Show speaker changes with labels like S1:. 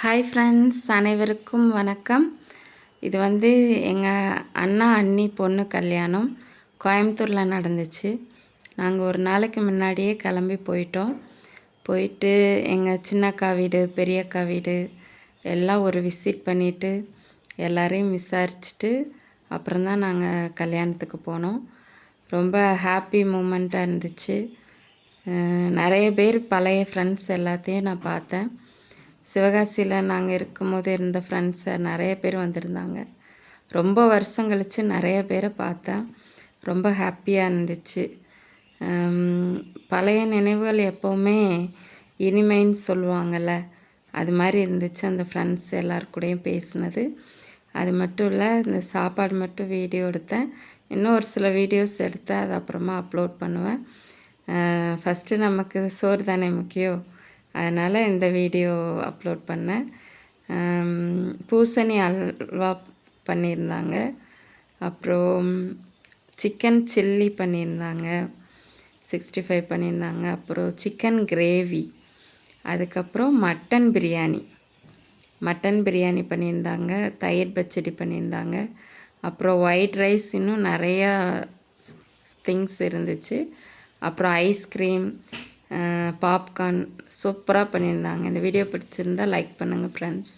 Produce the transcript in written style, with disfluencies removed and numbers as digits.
S1: Hi friends, அனைவருக்கும் வணக்கம். இது வந்து எங்கள் அண்ணா அண்ணி பொண்ணு கல்யாணம் கோயம்புத்தூரில் நடந்துச்சு. நாங்கள் ஒரு நாளைக்கு முன்னாடியே கிளம்பி போயிட்டு எங்கள் சின்னக்கா வீடு பெரியக்கா வீடு எல்லாம் ஒரு விசிட் பண்ணிவிட்டு எல்லோரையும் விசாரிச்சுட்டு அப்புறம்தான் நாங்கள் கல்யாணத்துக்கு போனோம். ரொம்ப ஹாப்பி மூமெண்ட்டாக இருந்துச்சு. நிறைய பேர் பழைய ஃப்ரெண்ட்ஸ் எல்லாத்தையும் நான் பார்த்தேன். சிவகாசியில் நாங்கள் இருக்கும்போது இருந்த ஃப்ரெண்ட்ஸை நிறைய பேர் வந்திருந்தாங்க. ரொம்ப வருஷம் கழித்து நிறைய பேரை பார்த்தேன். ரொம்ப ஹாப்பியாக இருந்துச்சு. பழைய நினைவுகள் எப்போவுமே இனிமைன்னு சொல்லுவாங்கள்ல, அது மாதிரி இருந்துச்சு அந்த ஃப்ரெண்ட்ஸ் எல்லாருக்கூடையும் பேசினது. அது மட்டும் இல்லை, இந்த சாப்பாடு மட்டும் வீடியோ எடுத்தேன். இன்னும் ஒரு சில வீடியோஸ் எடுத்தேன், அது அப்புறமா அப்லோட் பண்ணுவேன். ஃபஸ்ட்டு நமக்கு சோறு தானே முக்கியம், அதனால் இந்த வீடியோ அப்லோட் பண்ணேன். பூசணி அல்வா பண்ணியிருந்தாங்க, அப்புறம் சிக்கன் சில்லி பண்ணியிருந்தாங்க, 65 பண்ணியிருந்தாங்க, அப்புறம் சிக்கன் கிரேவி, அதுக்கப்புறம் மட்டன் பிரியாணி பண்ணியிருந்தாங்க, தயிர் பச்சடி பண்ணியிருந்தாங்க, அப்புறம் ஒயிட் ரைஸ், இன்னும் நிறையா திங்ஸ் இருந்துச்சு. அப்புறம் ஐஸ்கிரீம், பாப்கார்ன் சூப்பராக பண்ணியிருந்தாங்க. இந்த வீடியோ பிடிச்சிருந்தால் லைக் பண்ணுங்கள் ஃப்ரெண்ட்ஸ்.